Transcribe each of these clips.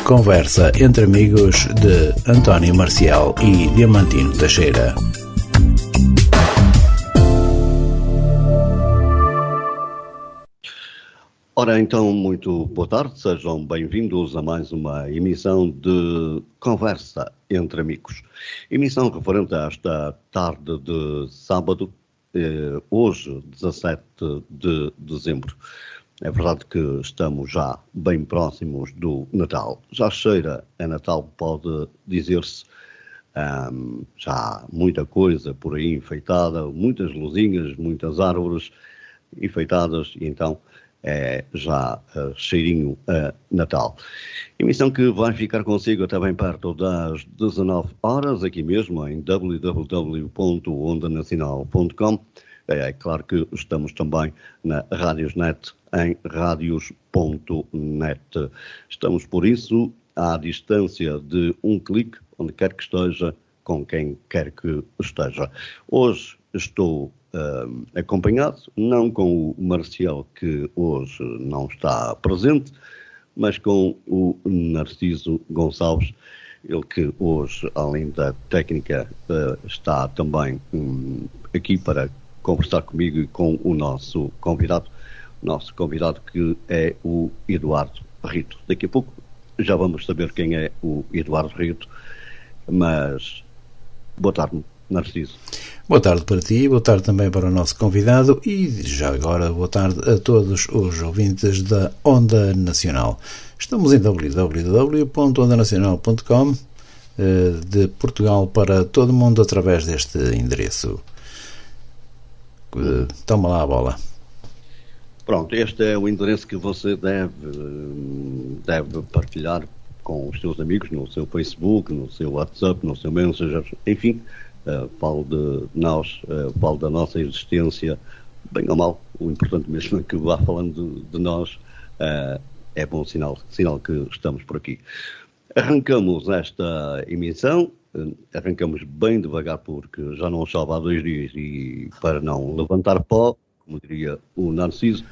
Conversa entre amigos de António Marcial e Diamantino Teixeira. Ora, então, muito boa tarde, sejam bem-vindos a mais uma emissão de Conversa entre Amigos. Emissão referente a esta tarde de sábado, hoje, 17 de dezembro. É verdade que estamos já bem próximos do Natal. Já cheira a Natal, pode dizer-se. Já há muita coisa por aí enfeitada, muitas luzinhas, muitas árvores enfeitadas, e então já cheirinho a Natal. Emissão que vai ficar consigo até bem perto das 19 horas, aqui mesmo em www.ondanacional.com. É claro que estamos também na Radiosnet, em radios.net. Estamos, por isso, à distância de um clique, onde quer que esteja, com quem quer que esteja. Hoje estou acompanhado, não com o Marcial, que hoje não está presente, mas com o Narciso Gonçalves, ele que hoje, além da técnica, está também aqui para conversar comigo e com o nosso convidado que é o Eduardo Rito. Daqui a pouco já vamos saber quem é o Eduardo Rito, mas boa tarde, Narciso. Boa tarde para ti, boa tarde também para o nosso convidado e já agora boa tarde a todos os ouvintes da Onda Nacional. Estamos em www.ondanacional.com de Portugal para todo o mundo através deste endereço. Toma lá a bola. Pronto, este é o endereço que você deve partilhar com os seus amigos no seu Facebook, no seu WhatsApp, no seu Messenger, enfim. Falo de nós, falo da nossa existência, bem ou mal, o importante mesmo é que vá falando de nós, é bom sinal que estamos por aqui. Arrancamos esta emissão, arrancamos bem devagar porque já não chove há 2 dias e para não levantar pó, como diria o Narciso,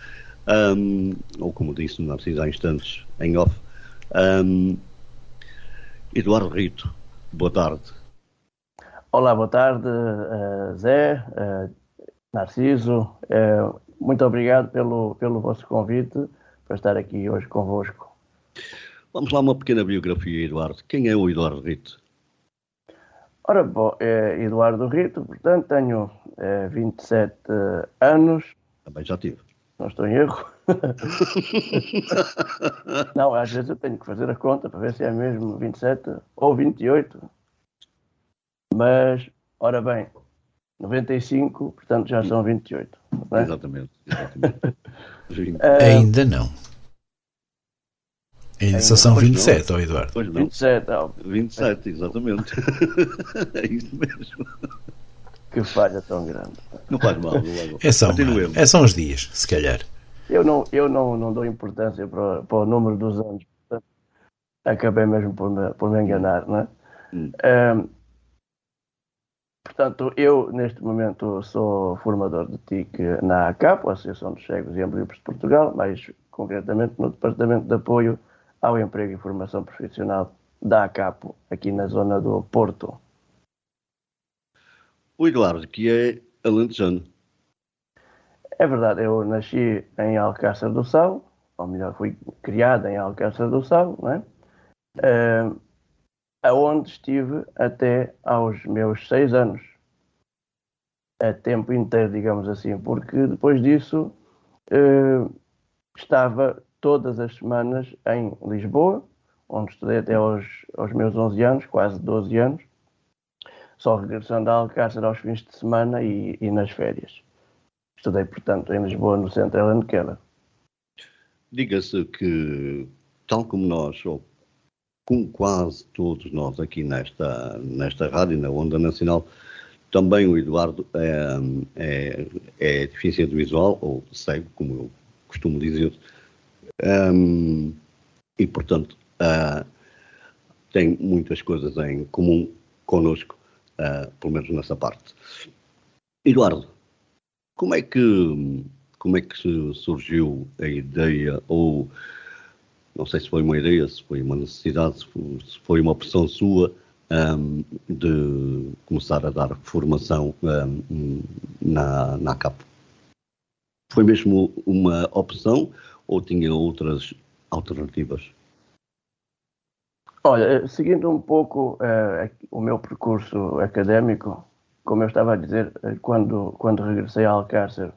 ou como disse o Narciso há instantes em off. Eduardo Rito, boa tarde. Olá, boa tarde, Zé, Narciso. Muito obrigado pelo vosso convite para estar aqui hoje convosco. Vamos lá, uma pequena biografia, Eduardo. Quem é o Eduardo Rito? Ora, bom, Eduardo Rito, portanto, tenho 27 anos. Também já tive. Não estou em erro. Não, às vezes eu tenho que fazer a conta para ver se é mesmo 27 ou 28. Mas, ora bem, 95, portanto já são 28. Não é? Exatamente. Ainda não. Ainda só são 27, ó Eduardo. Pois não. 27, 27, exatamente. É isso mesmo. Que falha tão grande. Não faz mal. É só uns dias, se calhar. Eu não dou importância para o número dos anos. Portanto, acabei mesmo por me enganar, não é? Portanto, eu neste momento sou formador de TIC na ACAP, a Associação dos Cegos e Ambliopes de Portugal, mais concretamente no Departamento de Apoio ao Emprego e Formação Profissional da ACAP, aqui na zona do Porto. O Eduardo, que é alentejano. É verdade, eu nasci em Alcácer do Sal, ou melhor, fui criado em Alcácer do Sal, não é? Aonde estive até aos meus 6 anos, a tempo inteiro, digamos assim, porque depois disso estava todas as semanas em Lisboa, onde estudei até aos meus 11 anos, quase 12 anos, só regressando a Alcácer aos fins de semana e nas férias. Estudei, portanto, em Lisboa, no Centro Helen Keller. Diga-se que, tal como nós, ou como quase todos nós aqui nesta rádio, na Onda Nacional, também o Eduardo é deficiente visual, ou cego, como eu costumo dizer, e, portanto, tem muitas coisas em comum connosco, pelo menos nessa parte. Eduardo, como é que surgiu a ideia, ou Não sei se foi uma ideia, se foi uma necessidade, se foi uma opção sua de começar a dar formação na ACAP. Foi mesmo uma opção ou tinha outras alternativas? Olha, seguindo um pouco o meu percurso académico, como eu estava a dizer, quando regressei a Alcácer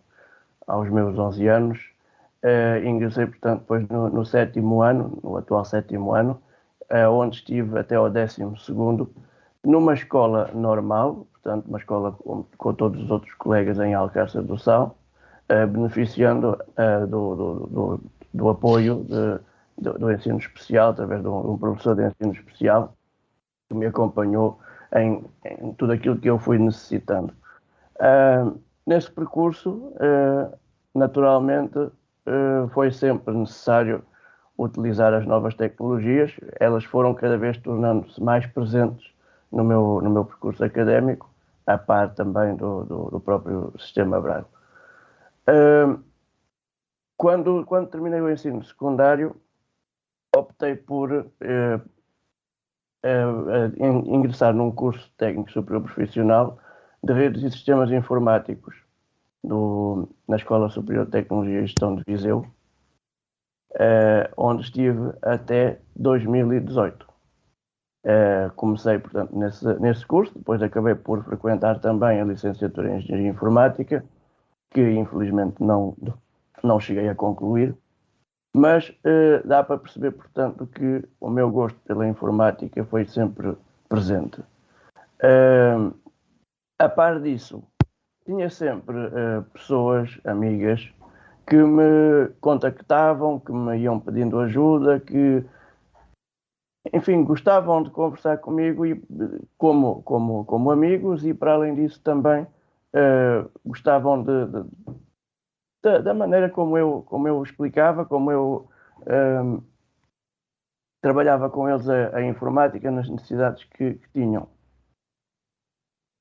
aos meus 11 anos, ingressei, portanto, depois no sétimo ano, no atual sétimo ano, onde estive até ao 12º, numa escola normal, portanto, uma escola com todos os outros colegas em Alcácer do Sal, beneficiando do apoio do ensino especial, através de um professor de ensino especial, que me acompanhou em tudo aquilo que eu fui necessitando. Nesse percurso, naturalmente, foi sempre necessário utilizar as novas tecnologias. Elas foram cada vez tornando-se mais presentes no meu percurso académico, a par também do próprio sistema Braille. Quando terminei o ensino secundário, optei por ingressar num curso técnico superior profissional de redes e sistemas informáticos na Escola Superior de Tecnologia e Gestão de Viseu, onde estive até 2018. Comecei, portanto, nesse curso, depois acabei por frequentar também a licenciatura em Engenharia Informática, que infelizmente não cheguei a concluir, mas dá para perceber, portanto, que o meu gosto pela informática foi sempre presente. A par disso, tinha sempre pessoas, amigas, que me contactavam, que me iam pedindo ajuda, que, enfim, gostavam de conversar comigo e, como amigos, e para além disso também gostavam da maneira como eu explicava, como eu trabalhava com eles a informática nas necessidades que tinham.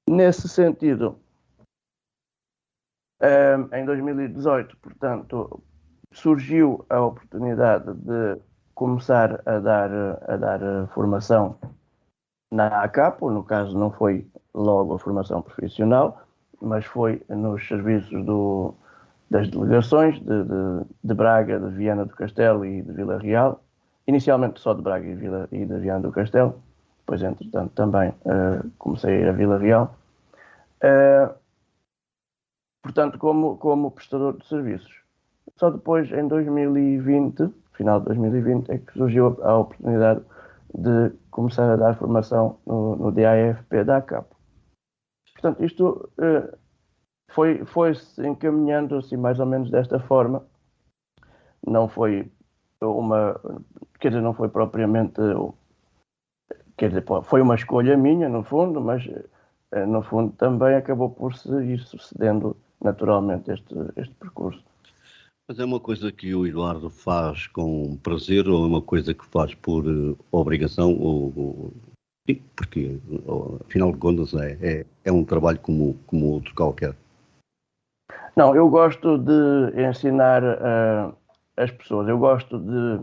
Nesse sentido, em 2018, portanto, surgiu a oportunidade de começar a dar formação na ACAP, no caso não foi logo a formação profissional, mas foi nos serviços das delegações de Braga, de Viana do Castelo e de Vila Real, inicialmente só de Braga e de Viana do Castelo, depois entretanto também comecei a ir a Vila Real, portanto como prestador de serviços. Só depois, em 2020, final de 2020, é que surgiu a oportunidade de começar a dar formação no DAFP da ACAP. Portanto, isto foi-se encaminhando assim mais ou menos desta forma. Não foi não foi propriamente, foi uma escolha minha, no fundo, mas no fundo também acabou por se ir sucedendo naturalmente este percurso. Mas é uma coisa que o Eduardo faz com prazer ou é uma coisa que faz por obrigação? Porque, afinal de contas, é um trabalho como outro qualquer. Não, eu gosto de ensinar as pessoas. Eu gosto de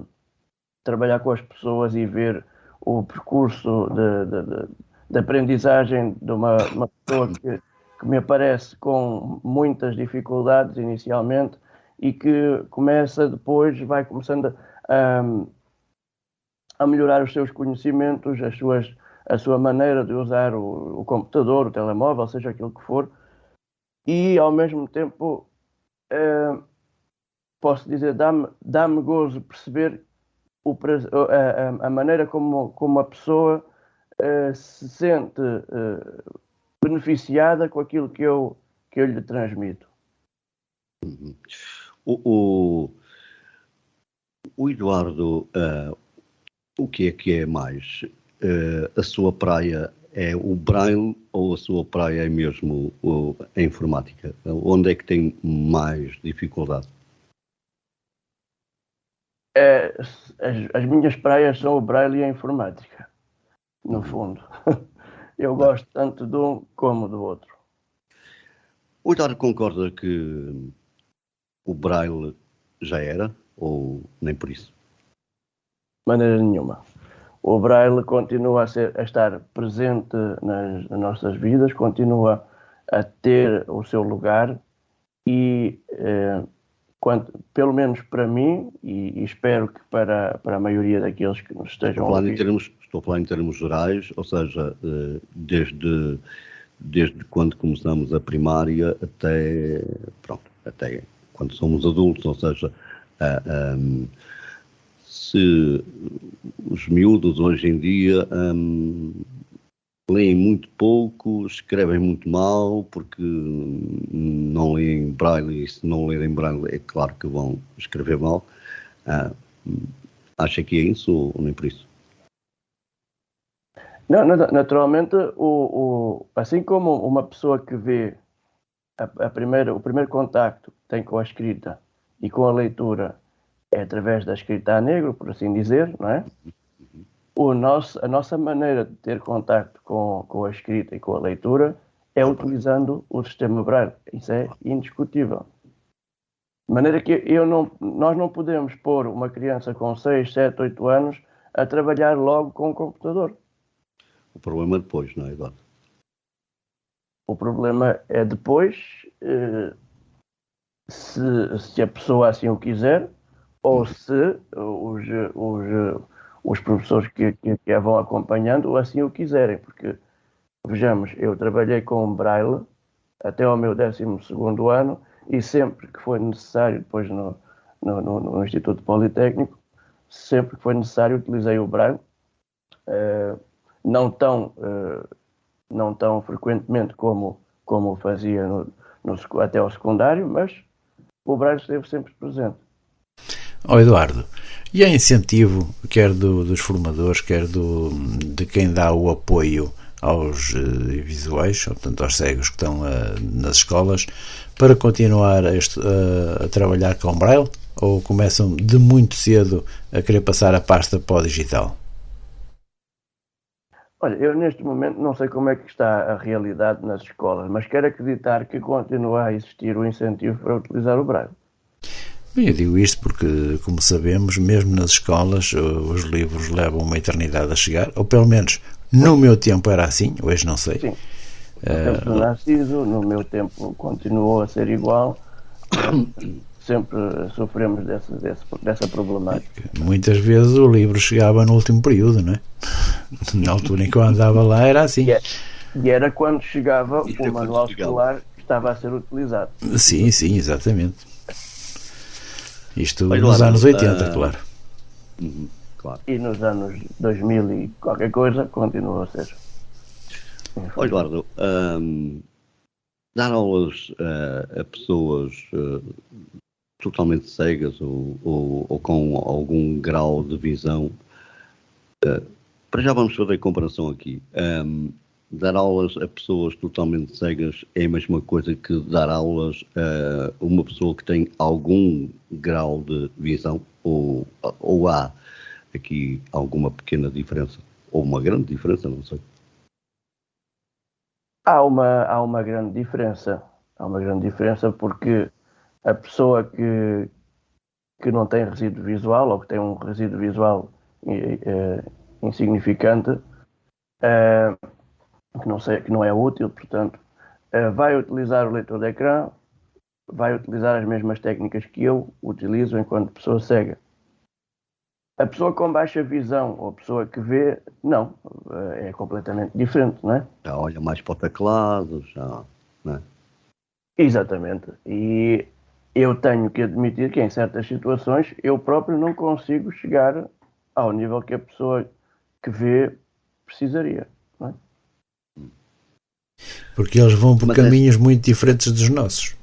trabalhar com as pessoas e ver o percurso de aprendizagem de uma pessoa que me aparece com muitas dificuldades inicialmente e que vai começando a melhorar os seus conhecimentos, a sua maneira de usar o computador, o telemóvel, seja aquilo que for, e ao mesmo tempo posso dizer, dá-me gozo perceber a maneira como a pessoa se sente beneficiada com aquilo que eu lhe transmito. O Eduardo, o que é mais? A sua praia é o Braille ou a sua praia é mesmo a informática? Onde é que tem mais dificuldade? As minhas praias são o Braille e a informática, no fundo. Eu gosto tanto de um como do outro. O Eduardo concorda que o Braille já era ou nem por isso? maneira nenhuma. O Braille continua a estar presente nas nossas vidas, continua a ter o seu lugar e, pelo menos para mim, e espero que para a maioria daqueles que nos estejam a ouvir... Estou a falar em termos gerais, ou seja, desde quando começamos a primária até quando somos adultos, ou seja, se os miúdos hoje em dia leem muito pouco, escrevem muito mal, porque não leem Braille, e se não lerem Braille é claro que vão escrever mal. Acha que é isso ou nem por isso? Não, naturalmente, assim como uma pessoa que vê o primeiro contacto que tem com a escrita e com a leitura é através da escrita a negro, por assim dizer, não é? A nossa maneira de ter contacto com a escrita e com a leitura é utilizando o sistema Braille. Isso é indiscutível. De maneira que nós não podemos pôr uma criança com 6, 7, 8 anos a trabalhar logo com o computador. O problema é depois, não é, Eduardo? O problema é depois, se a pessoa assim o quiser, ou se os professores que a vão acompanhando assim o quiserem. Porque, vejamos, eu trabalhei com Braille até ao meu 12º ano e sempre que foi necessário, depois no Instituto Politécnico, sempre que foi necessário utilizei o Braille. Não tão frequentemente como fazia até ao secundário, mas o Braille esteve sempre presente. Eduardo, e há incentivo, quer dos formadores, quer de quem dá o apoio aos visuais, portanto aos cegos que estão nas escolas, para continuar a trabalhar com Braille? Ou começam de muito cedo a querer passar a pasta para o digital? Olha, eu neste momento não sei como é que está a realidade nas escolas, mas quero acreditar que continua a existir o incentivo para utilizar o Braille. Bem, eu digo isto porque, como sabemos, mesmo nas escolas os livros levam uma eternidade a chegar, ou pelo menos no meu tempo era assim, hoje não sei. Sim, no tempo do Narciso, no meu tempo continuou a ser igual. Sempre sofremos dessa problemática. Muitas vezes o livro chegava no último período, não é? Na altura em que eu andava lá era assim. E era quando chegava o manual escolar que estava a ser utilizado. Sim, exatamente. Isto nos anos 80, claro. Claro. E nos anos 2000 e qualquer coisa continua a ser. Olha, Eduardo, dar aulas a pessoas totalmente cegas ou com algum grau de visão, para já vamos fazer a comparação aqui. Dar aulas a pessoas totalmente cegas é a mesma coisa que dar aulas a uma pessoa que tem algum grau de visão? Ou há aqui alguma pequena diferença? Ou uma grande diferença, não sei. Há uma grande diferença. Há uma grande diferença porque a pessoa que não tem resíduo visual ou que tem um resíduo visual insignificante, que não é útil, portanto, vai utilizar o leitor de ecrã, vai utilizar as mesmas técnicas que eu utilizo enquanto pessoa cega. A pessoa com baixa visão ou a pessoa que vê, não, é completamente diferente, não é? Já olha mais para o teclado, já, não é? Exatamente. E eu tenho que admitir que em certas situações eu próprio não consigo chegar ao nível que a pessoa que vê precisaria, não é? Porque eles vão por caminhos muito diferentes dos nossos.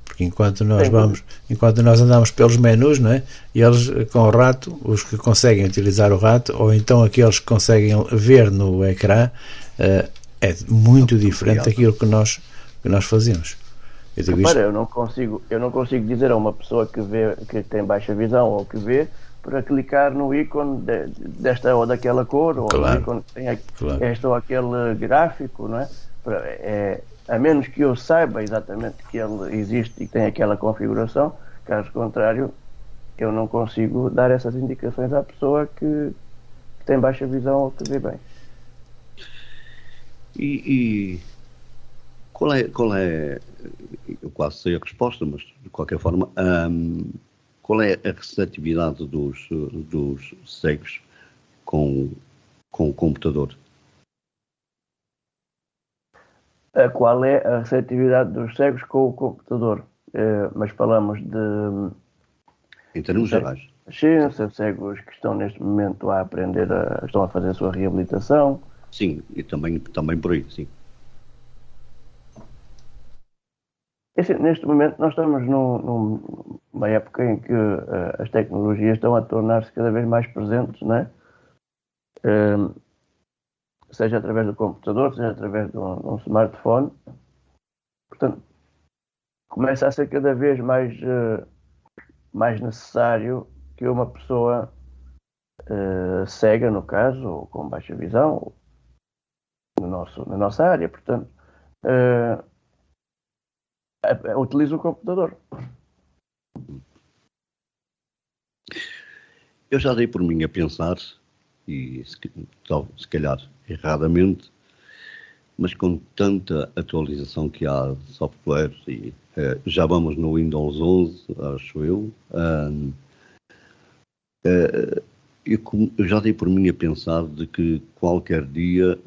Porque enquanto nós andamos pelos menus, não é? E eles com o rato, os que conseguem utilizar o rato, ou então aqueles que conseguem ver no ecrã, é muito diferente daquilo que nós fazemos. Eu não consigo dizer a uma pessoa que tem baixa visão ou que vê para clicar no ícone desta ou daquela cor, ou no ícone que tem este ou aquele gráfico, não é? A menos que eu saiba exatamente que ele existe e que tem aquela configuração, caso contrário, eu não consigo dar essas indicações à pessoa que tem baixa visão ou que vê bem. E qual é, eu quase sei a resposta, mas de qualquer forma, qual é a receptividade dos cegos com o computador? Qual é a receptividade dos cegos com o computador? Mas falamos de... Em termos gerais. Sim, cegos que estão neste momento a aprender, estão a fazer a sua reabilitação. Sim, e também por aí, sim. Assim, neste momento nós estamos numa época em que as tecnologias estão a tornar-se cada vez mais presentes, não é? Seja através do computador, seja através de um smartphone. Portanto, começa a ser cada vez mais necessário que uma pessoa cega, no caso, ou com baixa visão, na nossa área, portanto, utilize o computador. Eu já dei por mim a pensar, e se calhar erradamente, mas com tanta atualização que há de software, e já vamos no Windows 11, acho eu, eu já dei por mim a pensar de que qualquer dia,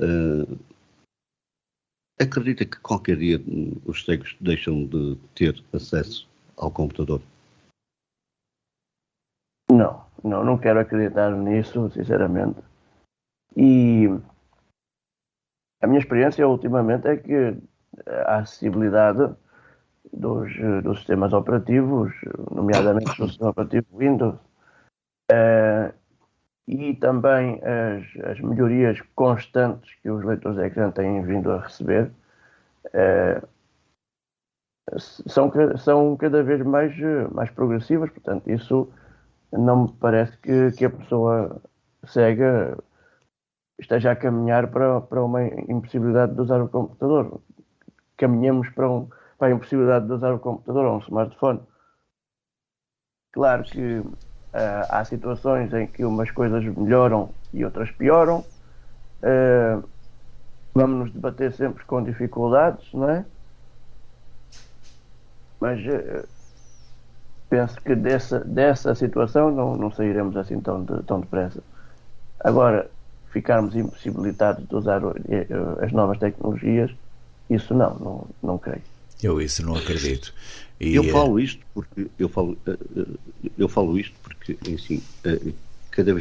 acredita que qualquer dia os cegos deixam de ter acesso ao computador? Não quero acreditar nisso, sinceramente. E a minha experiência ultimamente é que a acessibilidade dos sistemas operativos, nomeadamente do sistema operativo Windows, e também as melhorias constantes que os leitores de ecrã têm vindo a receber, são cada vez mais progressivas. Portanto, isso não me parece que a pessoa cega esteja a caminhar para uma impossibilidade de usar o computador. Caminhamos para a impossibilidade de usar o computador ou um smartphone. Claro que há situações em que umas coisas melhoram e outras pioram. Vamos nos debater sempre com dificuldades, não é? Mas penso que dessa situação não sairemos assim tão depressa. Agora, ficarmos impossibilitados de usar as novas tecnologias, isso não creio. Eu isso não acredito. Eu falo isto porque enfim, cada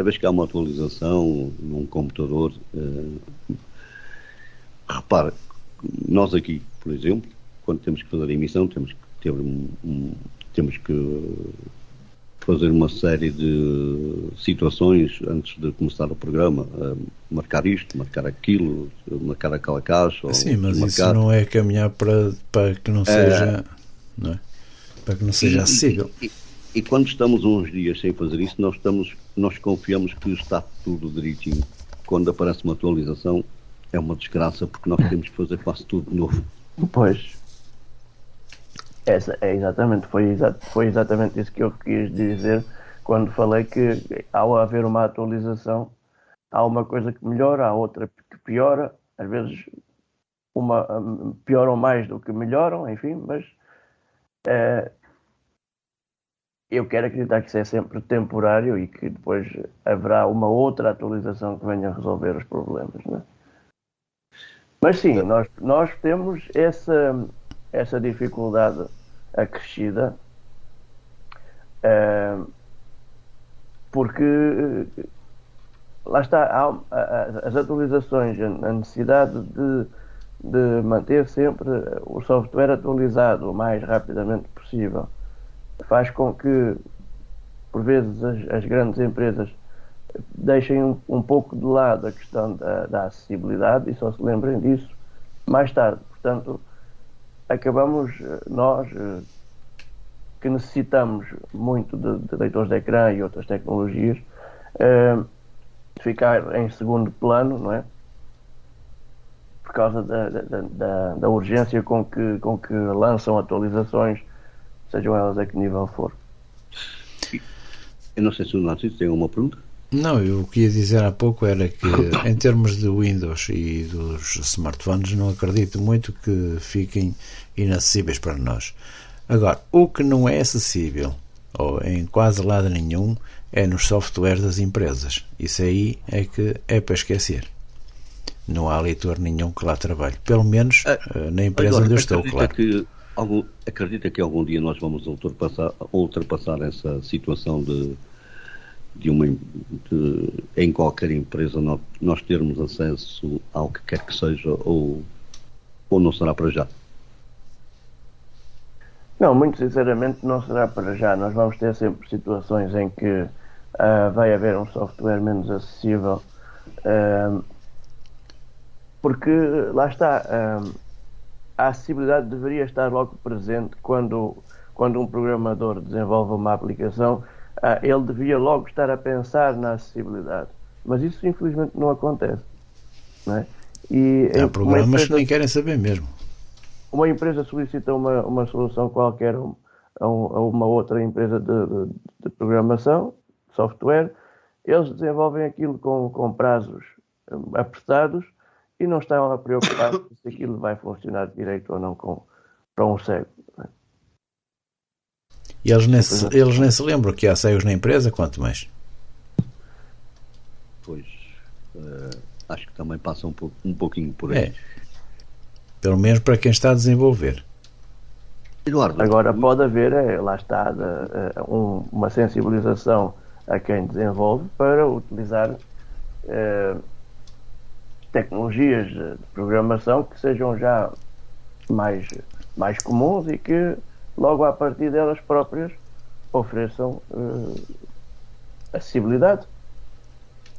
vez que há uma atualização num computador, repara, nós aqui, por exemplo, quando temos que fazer a emissão, temos que fazer uma série de situações antes de começar o programa, marcar isto, marcar aquilo, marcar aquela caixa. Sim, mas isso não é caminhar para que não seja, não é? Para que não seja acessível. E quando estamos uns dias sem fazer isso, nós confiamos que está tudo direitinho. Quando aparece uma atualização, é uma desgraça, porque nós temos que fazer quase tudo de novo. Pois. Foi exatamente isso que eu quis dizer quando falei que, ao haver uma atualização, há uma coisa que melhora, há outra que piora. Às vezes pioram mais do que melhoram, enfim, mas eu quero acreditar que isso é sempre temporário e que depois haverá uma outra atualização que venha a resolver os problemas, não é? Mas sim, nós temos essa dificuldade acrescida, porque lá está, as atualizações, a necessidade de manter sempre o software atualizado o mais rapidamente possível, faz com que, por vezes, as grandes empresas deixem um pouco de lado a questão da acessibilidade e só se lembrem disso mais tarde. Portanto, acabamos, nós, que necessitamos muito de leitores de ecrã e outras tecnologias, de ficar em segundo plano, não é? Por causa da urgência com que lançam atualizações, sejam elas a que nível for. Eu não sei se o Narciso tem uma pergunta. Não, eu o que ia dizer há pouco era que, em termos de Windows e dos smartphones, não acredito muito que fiquem inacessíveis para nós. Agora, o que não é acessível, ou em quase lado nenhum, é nos softwares das empresas. Isso aí é que é para esquecer. Não há leitor nenhum que lá trabalhe. Pelo menos na empresa onde eu estou, claro. Acredita que algum dia nós vamos ultrapassar essa situação em qualquer empresa nós termos acesso ao que quer que seja, ou não será para já? Não, muito sinceramente não será para já. Nós vamos ter sempre situações em que vai haver um software menos acessível, porque lá está, a acessibilidade deveria estar logo presente quando um programador desenvolve uma aplicação. Ele devia logo estar a pensar na acessibilidade, mas isso infelizmente não acontece, não é? E há programas que nem querem saber mesmo. Uma empresa solicita uma solução qualquer a uma outra empresa de programação, software, eles desenvolvem aquilo com prazos apertados e não estão a preocupar se aquilo vai funcionar direito ou não para um cego. E eles nem se lembram que há cegos na empresa, quanto mais. Pois, acho que também passa um pouquinho por aí. Pelo menos para quem está a desenvolver. Eduardo, agora pode haver, lá está, uma sensibilização a quem desenvolve para utilizar tecnologias de programação que sejam já mais comuns e que logo a partir delas próprias ofereçam acessibilidade,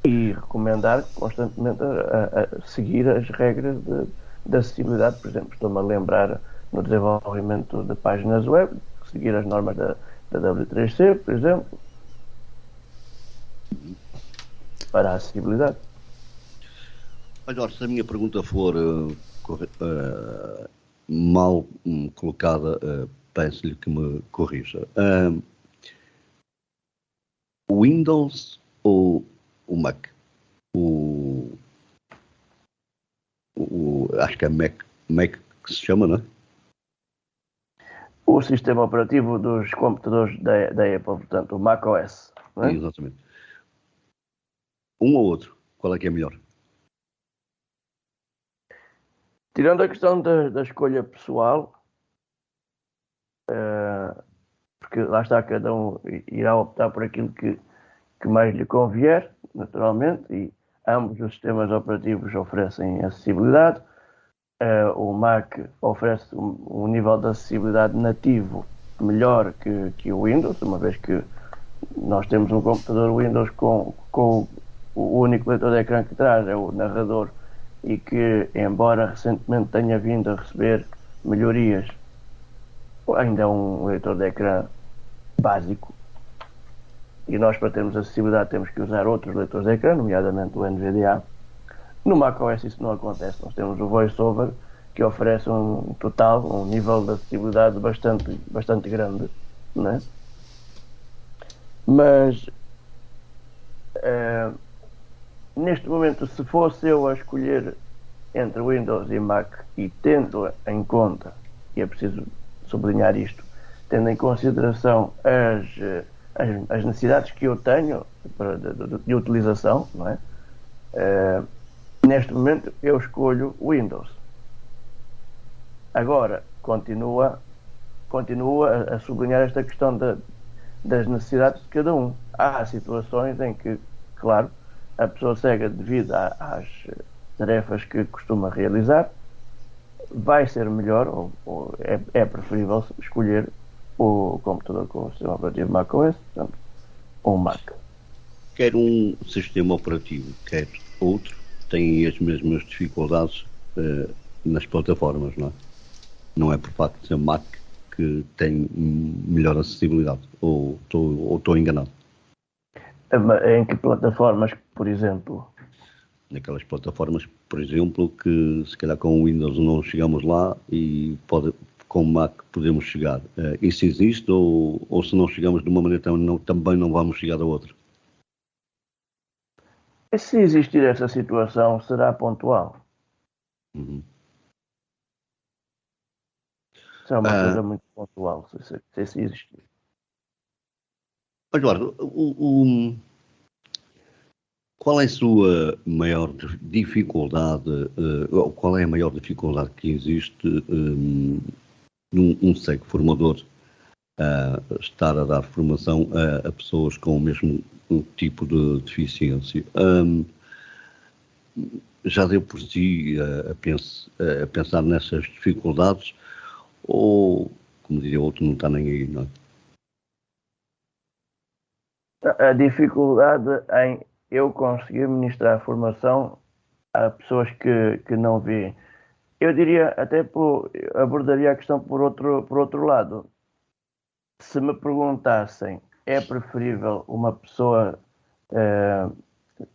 e recomendar constantemente a seguir as regras de acessibilidade. Por exemplo, estou-me a lembrar no desenvolvimento de páginas web, seguir as normas da W3C, por exemplo, para a acessibilidade. Olha, se a minha pergunta for mal colocada, peço-lhe que me corrija. O Windows ou o Mac? Acho que é Mac que se chama, não é? O sistema operativo dos computadores da Apple, portanto, o macOS. Não é? Exatamente. Um ou outro, qual é que é melhor? Tirando a questão da escolha pessoal, porque lá está, cada um irá optar por aquilo que mais lhe convier, naturalmente, e ambos os sistemas operativos oferecem acessibilidade. O Mac oferece um nível de acessibilidade nativo melhor que o Windows, uma vez que nós temos um computador Windows com o único leitor de ecrã que traz é o narrador, e que, embora recentemente tenha vindo a receber melhorias, ainda é um leitor de ecrã básico, e nós, para termos acessibilidade, temos que usar outros leitores de ecrã, nomeadamente o NVDA. No macOS isso não acontece. Nós temos o VoiceOver, que oferece um nível de acessibilidade bastante grande, não é? Mas neste momento, se fosse eu a escolher entre Windows e Mac, e tendo em conta, e é preciso sublinhar isto, tendo em consideração as necessidades que eu tenho de utilização, não é? Neste momento eu escolho Windows. Agora, continua a sublinhar esta questão das necessidades de cada um. Há situações em que, claro, a pessoa cega, devido às tarefas que costuma realizar, vai ser melhor, ou é preferível escolher o computador com o sistema operativo macOS, portanto, um Mac. Quer um sistema operativo, quer outro, têm as mesmas dificuldades nas plataformas, não é? Não é por facto de ser Mac que tem melhor acessibilidade, ou estou enganado? Em que plataformas, por exemplo? Naquelas plataformas, por exemplo, que se calhar com o Windows não chegamos lá, e como é que podemos chegar? Isso existe ou se não chegamos de uma maneira também não vamos chegar a outra? Se existir essa situação, será pontual. Uhum. Será uma coisa muito pontual, se existir. Eduardo, qual é a sua maior dificuldade, qual é a maior dificuldade que existe num cego formador estar a dar formação a pessoas com o mesmo tipo de deficiência? Já deu por si a pensar nessas dificuldades ou, como diria outro, não está nem aí, não é? A dificuldade em eu conseguir ministrar a formação a pessoas que não veem. Eu diria, abordaria a questão por outro lado. Se me perguntassem, é preferível uma pessoa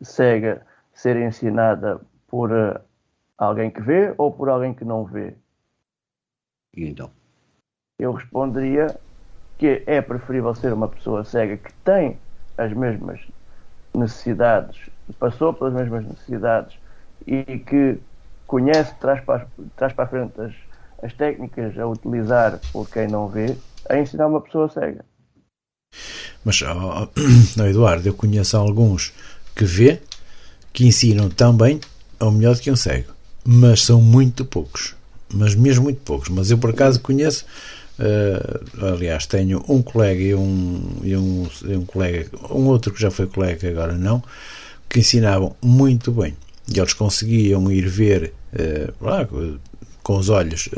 cega ser ensinada por alguém que vê ou por alguém que não vê? E então? Eu responderia que é preferível ser uma pessoa cega que tem as mesmas necessidades, passou pelas mesmas necessidades e que conhece, traz para a frente as técnicas a utilizar por quem não vê, a ensinar uma pessoa cega. Mas, Eduardo, eu conheço alguns que vê, que ensinam tão bem ou melhor do que um cego, mas são muito poucos, mas mesmo muito poucos. Mas eu por acaso conheço, aliás, tenho um colega e um colega, um outro que já foi colega, agora não, que ensinavam muito bem. E eles conseguiam ir ver com os olhos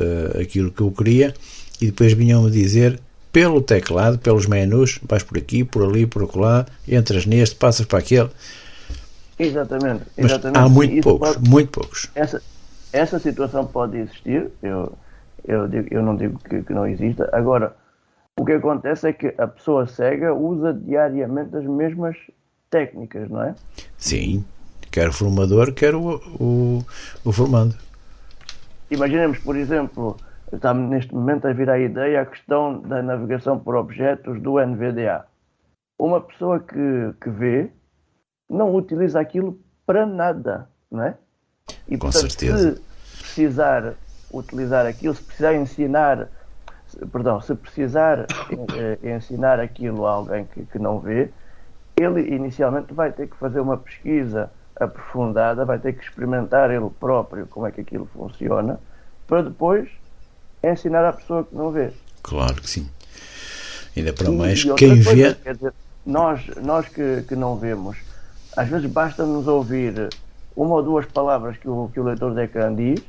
aquilo que eu queria e depois vinham-me dizer pelo teclado, pelos menus, vais por aqui, por ali, por acolá, entras neste, passas para aquele. Exatamente. Mas há muito poucos. Essa situação pode existir, eu não digo que não exista. Agora, o que acontece é que a pessoa cega usa diariamente as mesmas técnicas, não é? Sim, quer o formador, quer o formando. Imaginemos, por exemplo, está neste momento a vir à ideia a questão da navegação por objetos do NVDA. Uma pessoa que vê não utiliza aquilo para nada, não é? E, com portanto, certeza. se precisar utilizar aquilo, se precisar ensinar aquilo a alguém que não vê, ele inicialmente vai ter que fazer uma pesquisa aprofundada, vai ter que experimentar ele próprio como é que aquilo funciona, para depois ensinar à pessoa que não vê. Claro que sim. Ainda para mais, quem vê... Quer dizer, nós que não vemos, às vezes basta-nos ouvir uma ou duas palavras que o leitor de ecrã diz,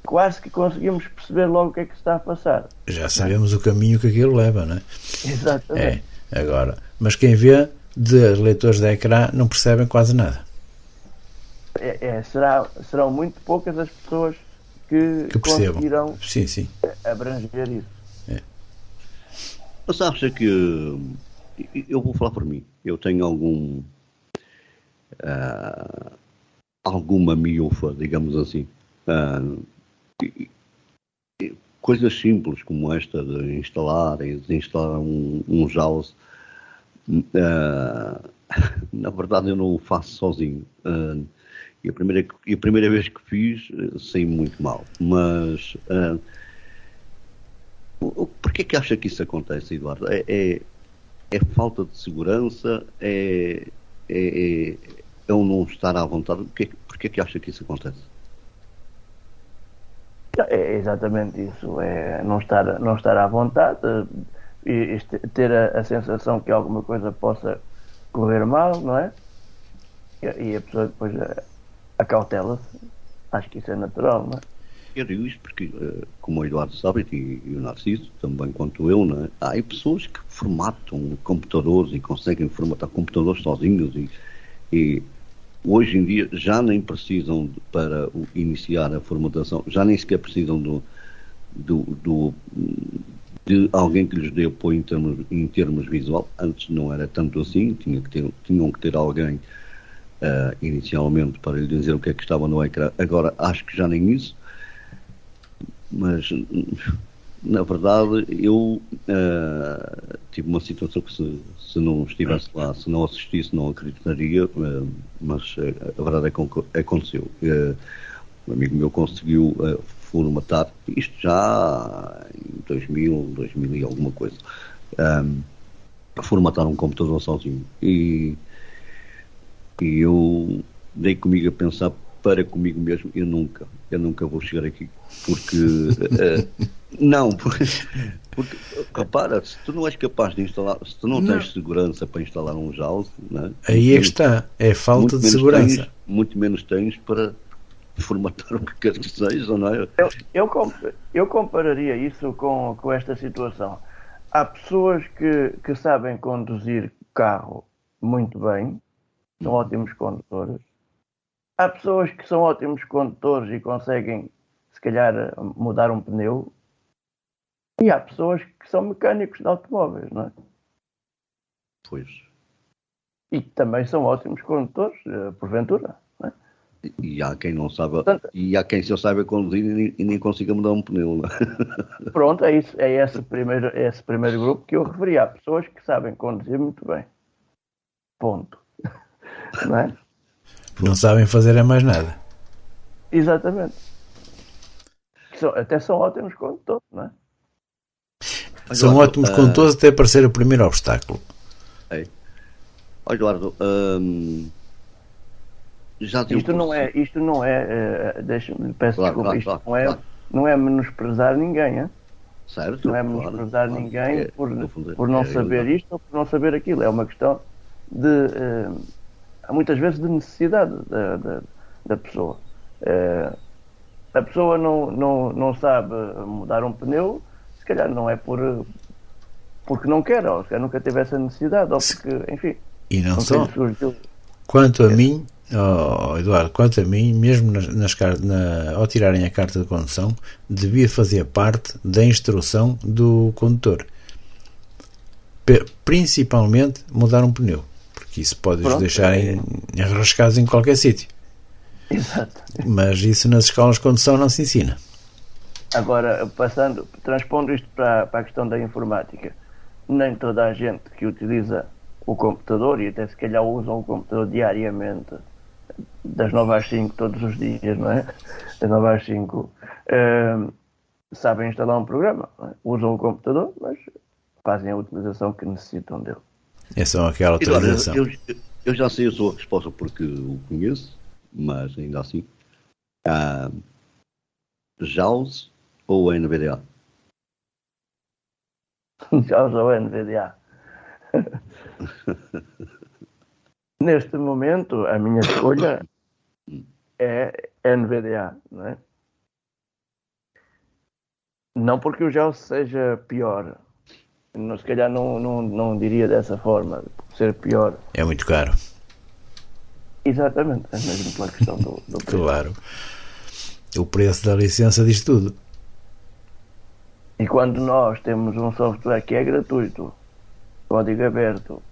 quase que conseguimos perceber logo o que é que se está a passar. Já sabemos o caminho que aquilo leva, não é? Exatamente. Agora, mas quem vê, de leitores de ecrã, não percebem quase nada. Serão muito poucas as pessoas que conseguirão abranger isso. Mas acha que eu vou falar por mim, eu tenho alguma miúfa, digamos assim, coisas simples como esta de instalar e desinstalar um JAWS, na verdade eu não o faço sozinho. E a primeira vez que fiz, saí muito mal. Mas porquê que acha que isso acontece, Eduardo? É falta de segurança? É o não estar à vontade? Porquê que acha que isso acontece? É exatamente isso. É não estar à vontade e ter a sensação que alguma coisa possa correr mal, não é? E a pessoa depois acautela-se. Acho que isso é natural, não é? Eu digo isto porque, como o Eduardo sabe e o Narciso, também quanto eu, não é? Há pessoas que formatam computadores e conseguem formatar computadores sozinhos e hoje em dia já nem precisam, para iniciar a formatação, já nem sequer precisam de alguém que lhes dê apoio em termos visual. Antes não era tanto assim, tinham que ter alguém inicialmente para lhe dizer o que é que estava no ecrã. Agora acho que já nem isso, mas Na verdade, eu tive uma situação que se não estivesse lá, se não assistisse, não acreditaria, mas a verdade é que aconteceu. Um amigo meu conseguiu formatar, isto já em 2000 e alguma coisa, formatar um computador sozinho. E eu dei comigo a pensar para comigo mesmo, eu nunca vou chegar aqui, porque não, porque repara, se tu não és capaz de instalar, se tu não tens segurança para instalar um JAWS, né, aí é que está, é falta de segurança. Muito menos tens para formatar o que quer que seja, não é? Eu compararia isso com esta situação. Há pessoas que sabem conduzir carro muito bem, são ótimos condutores. Há pessoas que são ótimos condutores e conseguem, se calhar, mudar um pneu. E há pessoas que são mecânicos de automóveis, não é? Pois. E que também são ótimos condutores, porventura, não é? E há quem não saiba, e há quem só saiba conduzir e nem consiga mudar um pneu, não é? Pronto, é isso, é esse primeiro grupo que eu referi. Há pessoas que sabem conduzir muito bem. Ponto. Não é? Não sabem fazer mais nada. Exatamente. Até são ótimos condutores, não é? São ótimos condutores até aparecer o primeiro obstáculo. Ó Eduardo, já isto não é, deixa-me, peço desculpa, isto não é menosprezar ninguém, é? Certo? Não é menosprezar ninguém por não saber isto ou por não saber aquilo. É uma questão de muitas vezes de necessidade da pessoa. A pessoa não sabe mudar um pneu, se calhar não é porque não quer, ou se calhar nunca teve essa necessidade, ou porque, enfim. E não só. Quanto a mim, Eduardo, quanto a mim, mesmo ao tirarem a carta de condução, devia fazer parte da instrução do condutor. Principalmente mudar um pneu, porque isso pode-os deixar enrascados em qualquer sítio. Exato. Mas isso nas escolas de condução não se ensina. Agora, transpondo isto para a questão da informática, nem toda a gente que utiliza o computador, e até se calhar usam o computador diariamente, das 9 às 5, todos os dias, não é? Das 9 às 5, sabem instalar um programa, não é? Usam o computador, mas fazem a utilização que necessitam dele. É só aquela utilização. Eu já sei a sua resposta porque o conheço, mas ainda assim. JAWS ou NVDA? JAWS ou NVDA? Neste momento, a minha escolha é NVDA, não é? Não porque o JAWS seja pior. Se calhar não diria dessa forma, ser pior. É muito caro. Exatamente, é mesmo pela questão do preço. Claro. O preço da licença diz tudo. E quando nós temos um software que é gratuito, código aberto,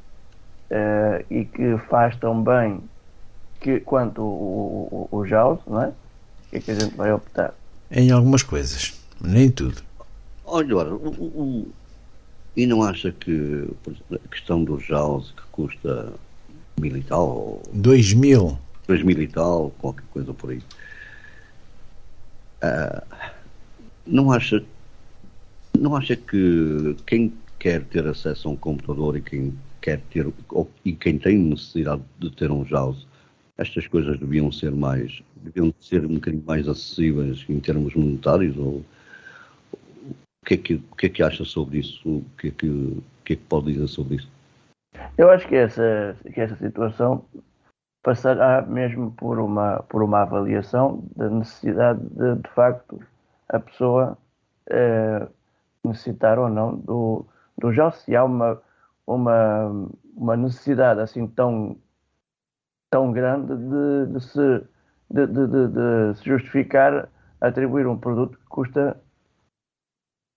e que faz tão bem quanto o JAWS, não é? O que é que a gente vai optar? Em algumas coisas, nem tudo. Olha, e não acha que, por exemplo, a questão do JAWS que custa 1.000 e tal? 2.000. 2.000 e tal, qualquer coisa por aí. Não acha que quem quer ter acesso a um computador e quem quer ter e quem tem necessidade de ter um JAWS, estas coisas deviam ser um bocadinho mais acessíveis em termos monetários? Ou o que é que acha sobre isso? O que é que pode dizer sobre isso? Eu acho que essa situação passará mesmo por uma avaliação da necessidade de facto a pessoa necessitar ou não do JAWS. Se há uma necessidade assim tão grande de se justificar atribuir um produto que custa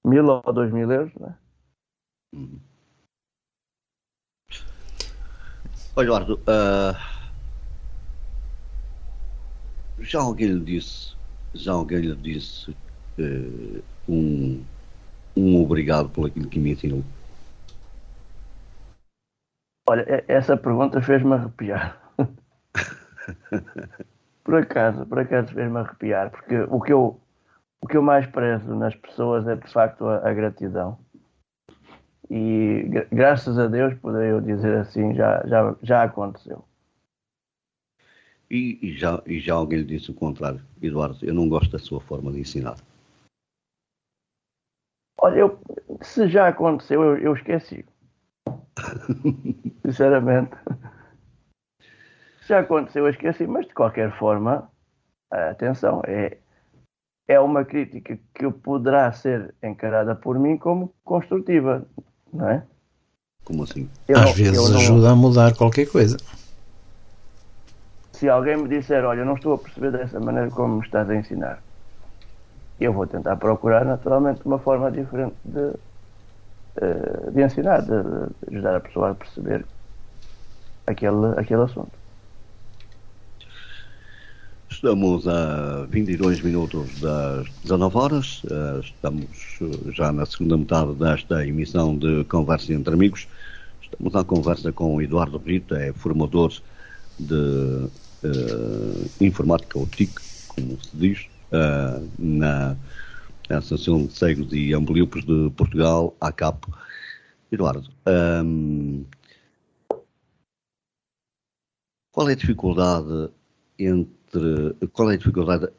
1.000 ou 2.000 euros, não é? Olha, Eduardo, já alguém lhe disse um obrigado por aquilo que me ensinou? Olha, essa pergunta fez-me arrepiar. Por acaso fez-me arrepiar, porque o que eu mais prezo nas pessoas é de facto a gratidão. E graças a Deus, poderia eu dizer assim, já aconteceu. E já alguém lhe disse o contrário. Eduardo, eu não gosto da sua forma de ensinar. Olha, se já aconteceu, eu esqueci. Sinceramente, se já aconteceu, eu esqueci. Mas de qualquer forma, atenção, é uma crítica que poderá ser encarada por mim como construtiva, não é? Como assim? Às vezes ajuda a mudar qualquer coisa. Se alguém me disser, olha, eu não estou a perceber dessa maneira como me estás a ensinar, eu vou tentar procurar naturalmente uma forma diferente de ensinar, de ajudar a pessoa a perceber aquele assunto. Estamos a 22 minutos das 19 horas. Estamos já na segunda metade desta emissão de Conversa entre Amigos. Estamos à conversa com o Eduardo Brito, é formador de informática, ou TIC, como se diz, na Associação de Cegos e Ambliopes de Portugal, ACAP. Eduardo, qual é a dificuldade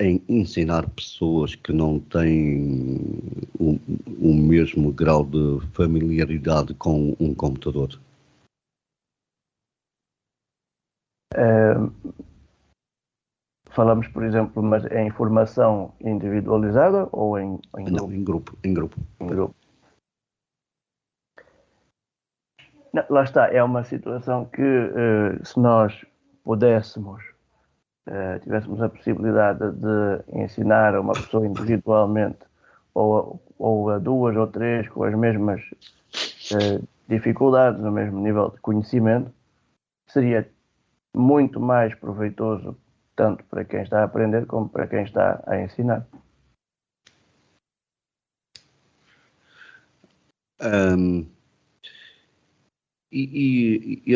em ensinar pessoas que não têm o mesmo grau de familiaridade com um computador? Falamos, por exemplo, mas em formação individualizada ou em grupo? Não, em grupo. Em grupo. Não, lá está, é uma situação que se nós pudéssemos, tivéssemos a possibilidade de ensinar a uma pessoa individualmente ou a duas ou três com as mesmas dificuldades, no mesmo nível de conhecimento, seria muito mais proveitoso tanto para quem está a aprender como para quem está a ensinar. E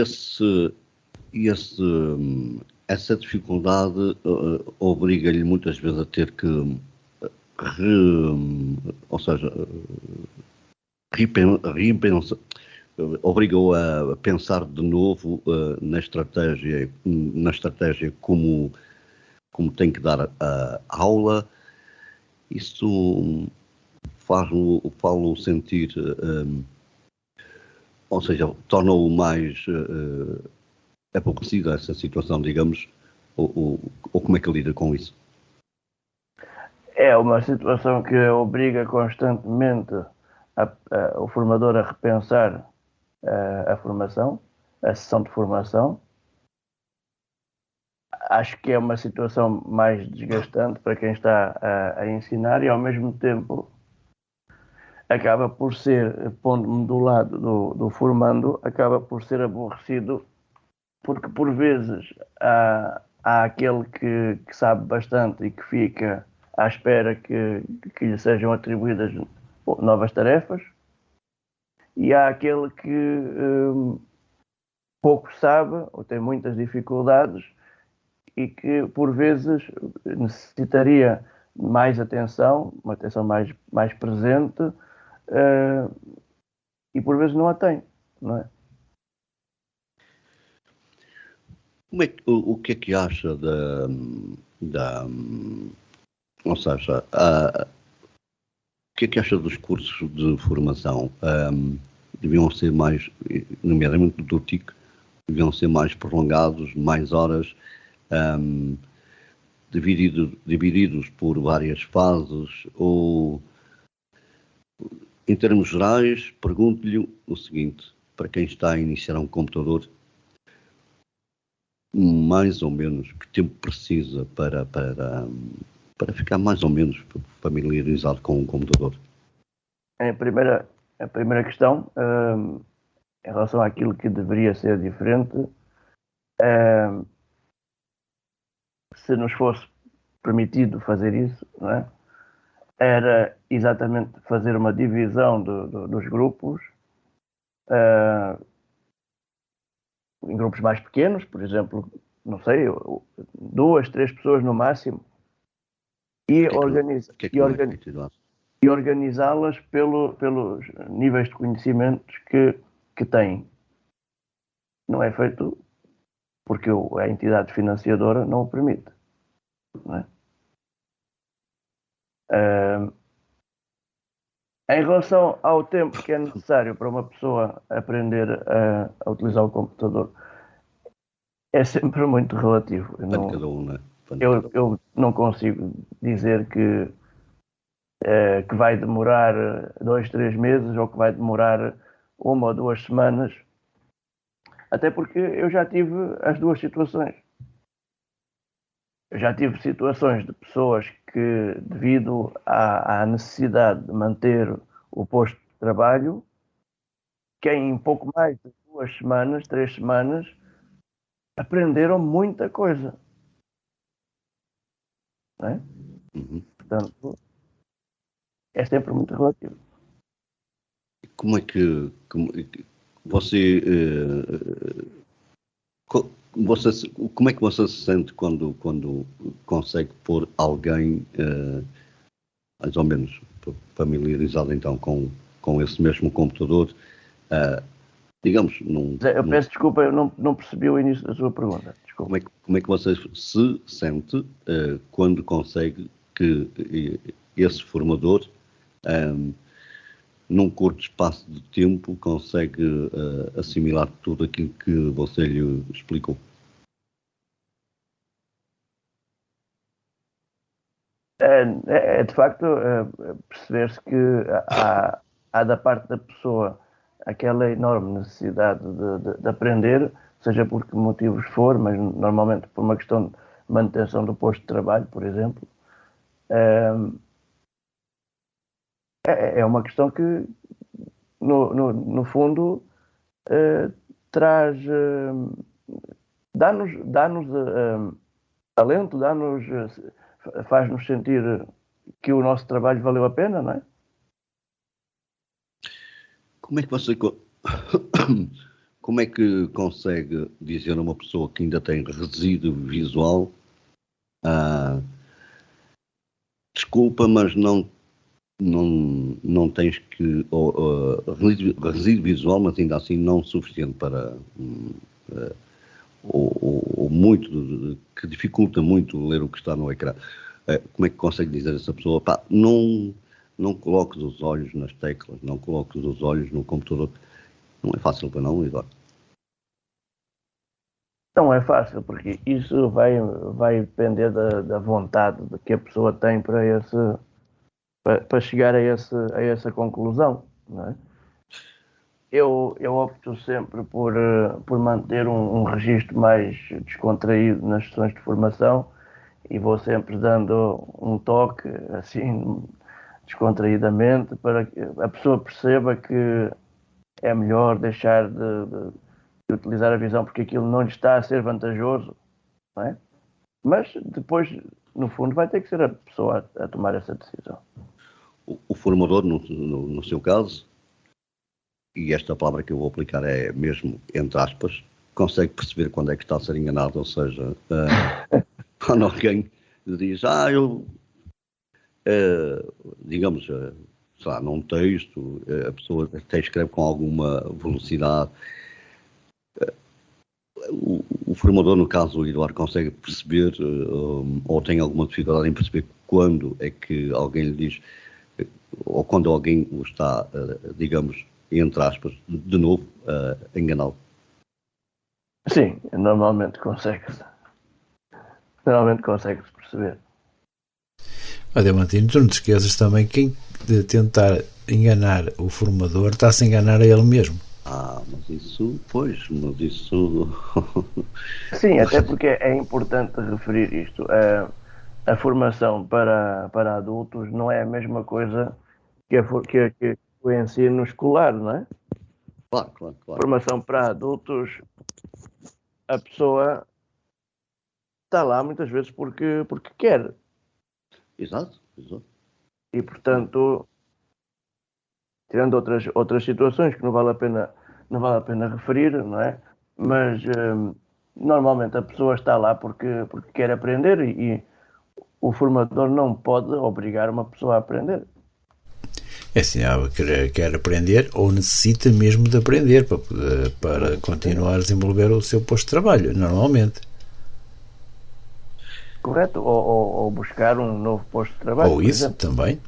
essa dificuldade obriga-lhe muitas vezes a ter que ou seja, obriga-o a pensar de novo na estratégia como tem que dar a aula. Isso faz-o sentir, ou seja, torna-o mais aborrecido a essa situação, digamos, ou como é que lida com isso? É uma situação que obriga constantemente o formador a repensar a formação, a sessão de formação. Acho que é uma situação mais desgastante para quem está a ensinar e, ao mesmo tempo, acaba por ser, pondo-me do lado do formando, acaba por ser aborrecido, porque por vezes há aquele que sabe bastante e que fica à espera que lhe sejam atribuídas novas tarefas, e há aquele que pouco sabe ou tem muitas dificuldades e que por vezes necessitaria mais atenção, uma atenção mais presente, e por vezes não a tem, não é? O que é que acha ou seja, o que é que acha dos cursos de formação? Deviam ser mais, nomeadamente do TIC, deviam ser mais prolongados, mais horas, divididos por várias fases, ou, em termos gerais, pergunto-lhe o seguinte: para quem está a iniciar um computador, mais ou menos, que tempo precisa para ficar mais ou menos familiarizado com um computador? A primeira questão, em relação àquilo que deveria ser diferente, se nos fosse permitido fazer isso, não é? era exatamente fazer uma divisão dos grupos, uh, em grupos mais pequenos, por exemplo, não sei, 2, 3 pessoas no máximo, e, e organizá-las pelos níveis de conhecimentos que têm. Não é feito porque a entidade financiadora não o permite. Não é? Em relação ao tempo que é necessário para uma pessoa aprender a utilizar o computador, é sempre muito relativo. Eu não consigo dizer que vai demorar 2, 3 meses ou que vai demorar 1 ou 2 semanas, até porque eu já tive as duas situações. Eu já tive situações de pessoas que, devido à necessidade de manter o posto de trabalho, que em pouco mais de 2 semanas, 3 semanas, aprenderam muita coisa. Não é? Portanto, é sempre muito relativo. Como é que você, como é que você se sente quando consegue pôr alguém mais ou menos familiarizado então com esse mesmo computador, digamos, eu peço desculpa, eu não percebi o início da sua pergunta. Desculpa. Como é que você se sente quando consegue que esse formador, num curto espaço de tempo, consegue assimilar tudo aquilo que você lhe explicou? É de facto perceber-se que há da parte da pessoa aquela enorme necessidade de aprender, seja por que motivos for, mas normalmente por uma questão de manutenção do posto de trabalho, por exemplo. É uma questão que, no fundo, traz, dá-nos talento, faz-nos sentir que o nosso trabalho valeu a pena, não é? Como é que você como é que consegue dizer a uma pessoa que ainda tem resíduo visual, desculpa, mas não tens que resíduo visual, mas ainda assim não suficiente para ou muito que dificulta muito ler o que está no ecrã. Como é que consegue dizer a essa pessoa, pá, não coloques os olhos nas teclas, não coloques os olhos no computador? Não é fácil para não, Eduardo? Não é fácil, porque isso vai depender da vontade que a pessoa tem para chegar a essa conclusão, não é? Eu opto sempre por manter um registro mais descontraído nas sessões de formação e vou sempre dando um toque, assim, descontraídamente, para que a pessoa perceba que é melhor deixar de utilizar a visão porque aquilo não lhe está a ser vantajoso, não é? Mas depois, no fundo, vai ter que ser a pessoa a tomar essa decisão. O formador, no seu caso, e esta palavra que eu vou aplicar é mesmo entre aspas, consegue perceber quando é que está a ser enganado, ou seja, quando alguém diz, digamos, sei lá, num texto, a pessoa até escreve com alguma velocidade. O formador, no caso o Eduardo, consegue perceber ou tem alguma dificuldade em perceber quando é que alguém lhe diz, ou quando alguém o está, digamos, entre aspas, de novo, enganá-lo. Sim, normalmente consegue-se perceber. Diamantino, tu não te esqueças também quem de tentar enganar o formador está-se a enganar a ele mesmo. Mas isso. Sim, até porque é importante referir isto. A formação para adultos não é a mesma coisa que o ensino escolar, não é? Claro. Formação para adultos, a pessoa está lá muitas vezes porque quer. Exato. E, portanto, tirando outras situações que não vale a pena referir, não é? Mas normalmente a pessoa está lá porque quer aprender e o formador não pode obrigar uma pessoa a aprender. É assim, quer aprender ou necessita mesmo de aprender para continuar a desenvolver o seu posto de trabalho, normalmente. Correto? Ou buscar um novo posto de trabalho. Ou isso também.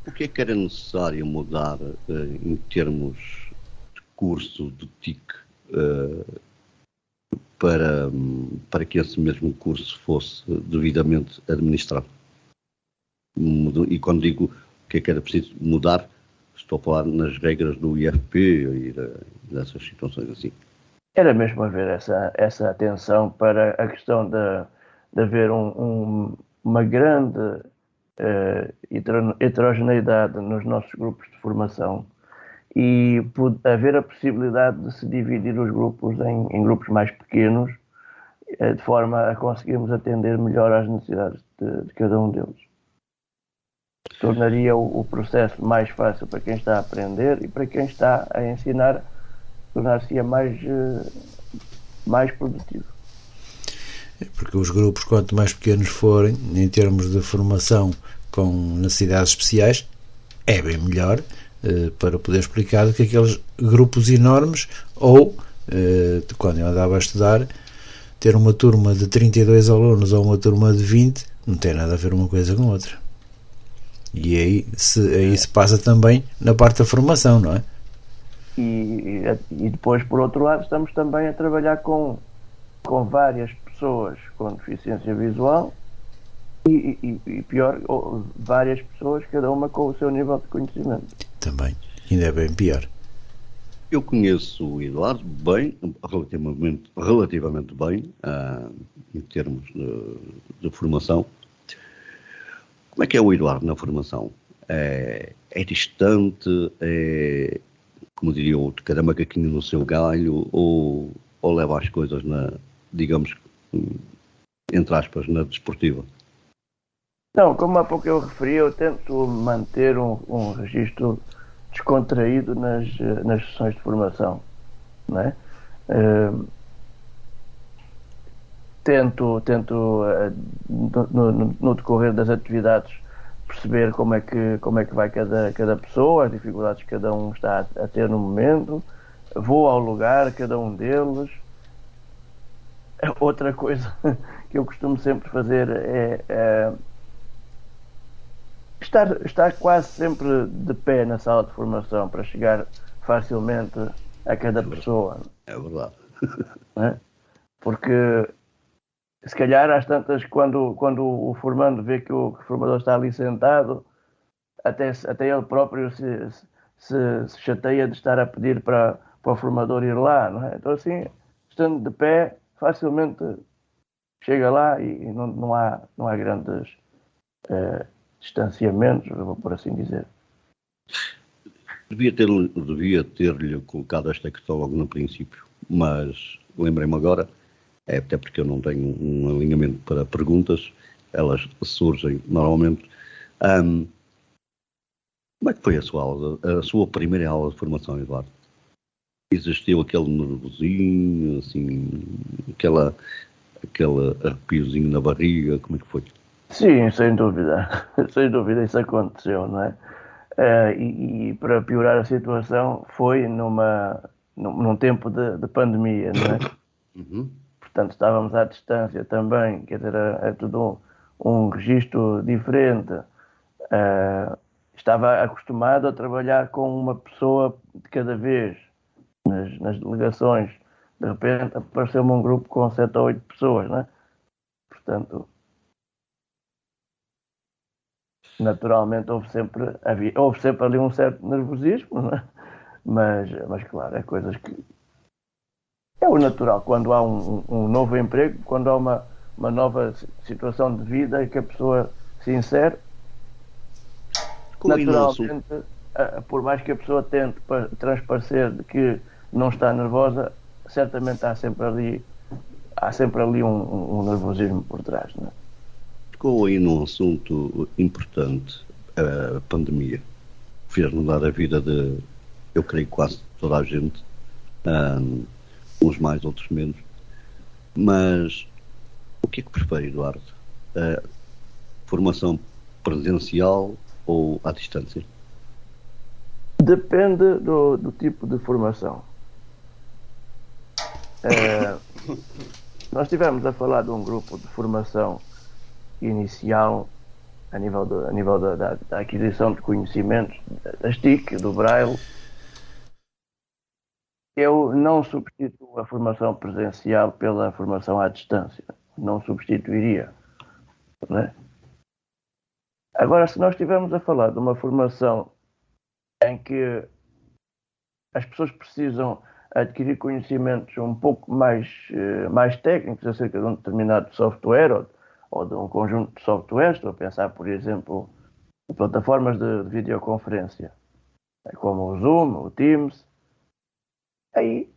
O que é que era necessário mudar em termos de curso do TIC para que esse mesmo curso fosse devidamente administrado? E quando digo o que é que era preciso mudar, estou a falar nas regras do IFP e dessas situações assim. Era mesmo haver essa atenção para a questão de haver uma grande heterogeneidade nos nossos grupos de formação e haver a possibilidade de se dividir os grupos em grupos mais pequenos, de forma a conseguirmos atender melhor às necessidades de cada um deles. Tornaria o processo mais fácil para quem está a aprender e para quem está a ensinar, tornar-se mais produtivo. Porque os grupos, quanto mais pequenos forem, em termos de formação com necessidades especiais, é bem melhor para poder explicar do que aqueles grupos enormes ou, quando eu andava a estudar, ter uma turma de 32 alunos ou uma turma de 20 não tem nada a ver uma coisa com outra. E aí se passa também na parte da formação, não é? E depois, por outro lado, estamos também a trabalhar com várias pessoas com deficiência visual e pior, várias pessoas, cada uma com o seu nível de conhecimento. Também, ainda é bem pior. Eu conheço o Eduardo bem, relativamente bem, em termos de formação. Como é que é o Eduardo na formação? É distante? É, como diria outro, cada macaquinho no seu galho? Ou leva as coisas digamos, entre aspas, na desportiva? Não, como há pouco eu referi, eu tento manter um registro descontraído nas sessões de formação, não é? Tento no decorrer das atividades perceber como é que vai cada pessoa, as dificuldades que cada um está a ter no momento. Vou ao lugar, cada um deles. Outra coisa que eu costumo sempre fazer é estar quase sempre de pé na sala de formação para chegar facilmente a cada pessoa. É verdade. Não é? Porque se calhar às tantas, quando o formando vê que o formador está ali sentado, até ele próprio se chateia de estar a pedir para o formador ir lá, não é? Então assim, estando de pé, facilmente chega lá e não há grandes distanciamentos, vou por assim dizer. Devia ter-lhe colocado esta questão logo no princípio, mas lembrei-me agora, até porque eu não tenho um alinhamento para perguntas, elas surgem normalmente. Como é que foi a sua primeira aula de formação, Eduardo? Existiu aquele nervosinho, assim, aquele arrepiozinho na barriga, como é que foi? Sim, sem dúvida isso aconteceu, não é? E para piorar a situação foi num tempo de pandemia, não é? Uhum. Portanto, estávamos à distância também, quer dizer, é tudo um registro diferente. Estava acostumado a trabalhar com uma pessoa de cada vez nas delegações. De repente apareceu-me um grupo com 7 ou 8 pessoas, não é? Portanto, naturalmente houve sempre ali um certo nervosismo, não é? Mas claro, é coisas que é o natural quando há um novo emprego, quando há uma nova situação de vida e que a pessoa se insere. Naturalmente, por mais que a pessoa tente transparecer de que não está nervosa, certamente há sempre ali um nervosismo por trás, não é? tocou aí num assunto importante, a pandemia. Fez mudar a vida de, eu creio, quase toda a gente, uns mais, outros menos. Mas o que é que prefere, Eduardo? Formação presencial ou à distância? Depende do tipo de formação. Nós estivemos a falar de um grupo de formação inicial a nível da aquisição de conhecimentos, das TIC, do Braille. Eu não substituo a formação presencial pela formação à distância. Não substituiria. Não é? Agora, se nós estivermos a falar de uma formação em que as pessoas precisam adquirir conhecimentos um pouco mais técnicos acerca de um determinado software ou de um conjunto de softwares, estou a pensar, por exemplo, em plataformas de videoconferência, como o Zoom, o Teams, aí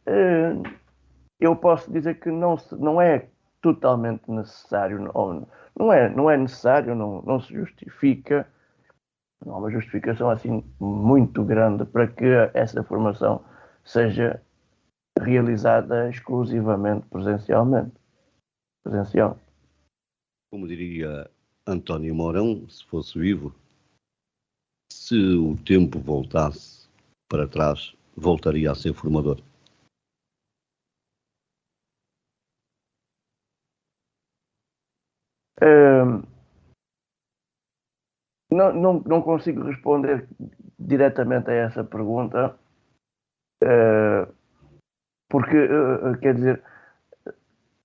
eu posso dizer que não é totalmente necessário, ou não é necessário, não se justifica, não há uma justificação assim muito grande para que essa formação seja realizada exclusivamente presencial. Como diria António Mourão, se fosse vivo, se o tempo voltasse para trás, voltaria a ser formador. Não consigo responder diretamente a essa pergunta, porque, quer dizer,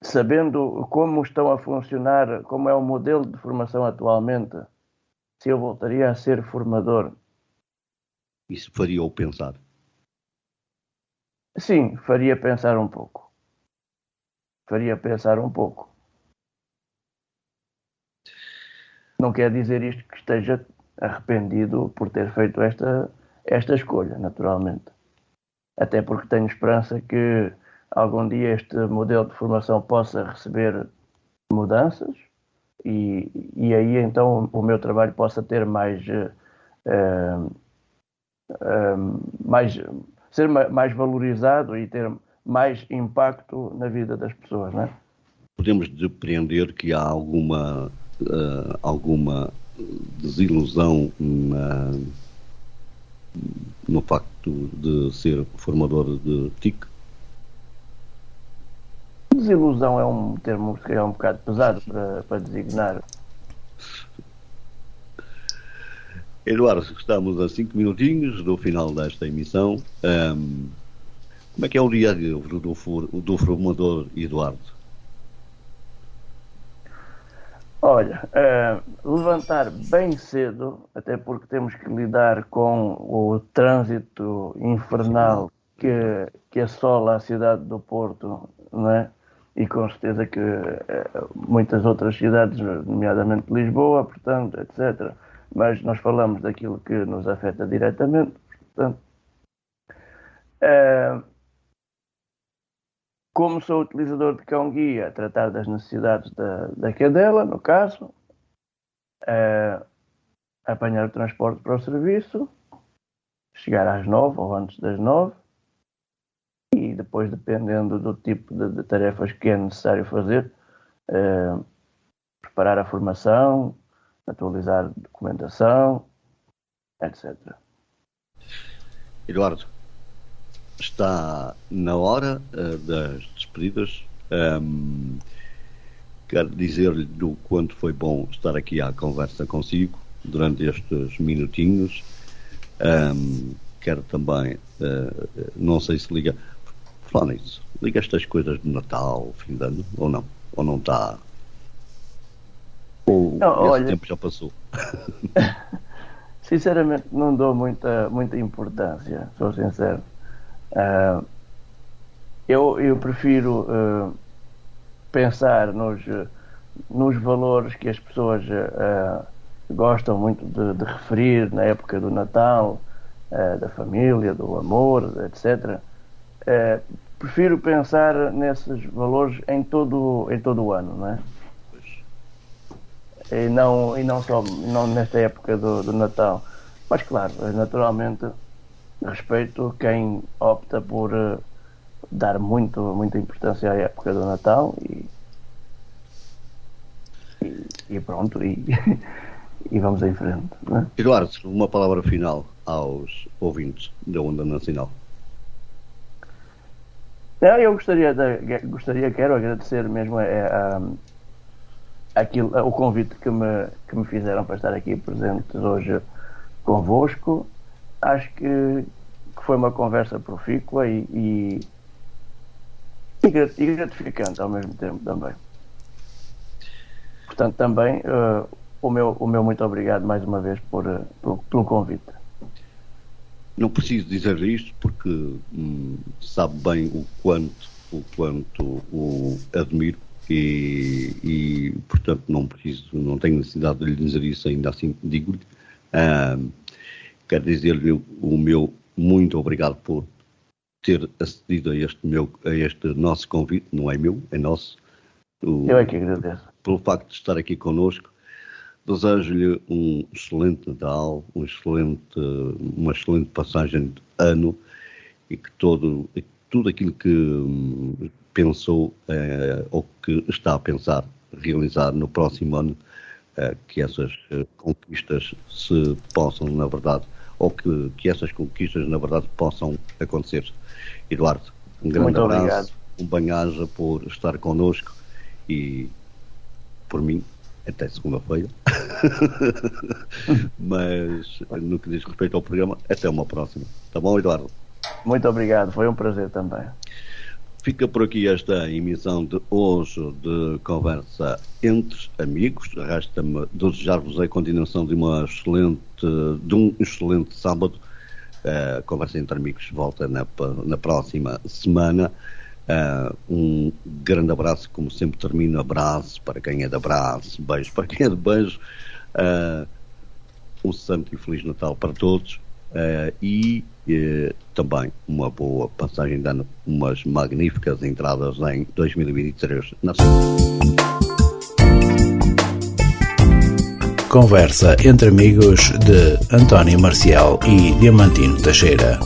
sabendo como estão a funcionar, como é o modelo de formação atualmente, se eu voltaria a ser formador. Isso faria-o pensar? Sim, faria pensar um pouco. Não quer dizer isto que esteja arrependido por ter feito esta escolha, naturalmente. Até porque tenho esperança que algum dia este modelo de formação possa receber mudanças e aí então o meu trabalho possa ter ser mais valorizado e ter mais impacto na vida das pessoas, não é? Podemos depreender que há alguma desilusão no facto de ser formador de TIC? Desilusão é um termo que é um bocado pesado para designar. Eduardo, estamos a 5 minutinhos do final desta emissão. Como é que é o dia a dia do formador Eduardo? Olha, levantar bem cedo, até porque temos que lidar com o trânsito infernal que assola a cidade do Porto, não é? E com certeza que muitas outras cidades, nomeadamente Lisboa, portanto, etc. Mas nós falamos daquilo que nos afeta diretamente, portanto. Como sou utilizador de cão-guia, tratar das necessidades da cadela, no caso, apanhar o transporte para o serviço, chegar às 9 ou antes das 9, e depois, dependendo do tipo de tarefas que é necessário fazer, preparar a formação, atualizar a documentação, etc. Eduardo, está na hora das despedidas. Quero dizer-lhe do quanto foi bom estar aqui à conversa consigo durante estes minutinhos. Quero também, não sei se liga, falar nisso, liga estas coisas de Natal, fim de ano, ou não? Ou não está? Ou não, esse tempo já passou? Sinceramente, não dou muita importância, sou sincero. Eu prefiro pensar nos valores que as pessoas gostam muito de referir na época do Natal, da família, do amor, etc. Prefiro pensar nesses valores em todo o ano, não é? e não só nesta época do Natal. Mas claro, naturalmente respeito quem opta por dar muita importância à época do Natal e pronto, e vamos em frente, não é? Eduardo, uma palavra final aos ouvintes da Onda Nacional. Eu quero agradecer mesmo o convite que me fizeram para estar aqui presentes hoje convosco. Acho que foi uma conversa profícua e gratificante ao mesmo tempo também. Portanto, também o meu muito obrigado mais uma vez pelo convite. Não preciso dizer isto porque sabe bem o quanto o admiro e portanto não tenho necessidade de lhe dizer isso, ainda assim digo-lhe. Quero dizer-lhe o meu muito obrigado por ter acedido a este nosso convite, não é meu, é nosso. Eu é que agradeço. Pelo facto de estar aqui connosco. Desejo-lhe um excelente Natal, uma excelente passagem de ano e que tudo aquilo que pensou ou que está a pensar realizar no próximo ano, que essas conquistas se possam, na verdade, ou que essas conquistas, na verdade, possam acontecer. Eduardo, um grande abraço, obrigado. Um bem-aja por estar connosco e, por mim, até segunda-feira. Mas no que diz respeito ao programa, até uma próxima. Tá bom, Eduardo? Muito obrigado, foi um prazer também. Fica por aqui esta emissão de hoje de Conversa Entre Amigos. Resta-me desejar-vos a continuação de um excelente sábado. Conversa Entre Amigos volta na próxima semana. Um grande abraço, como sempre termino, abraço para quem é de abraço, beijo para quem é de beijo, um santo e feliz Natal para todos, e também uma boa passagem de ano, umas magníficas entradas em 2023 na Conversa Entre Amigos de António Marcial e Diamantino Teixeira.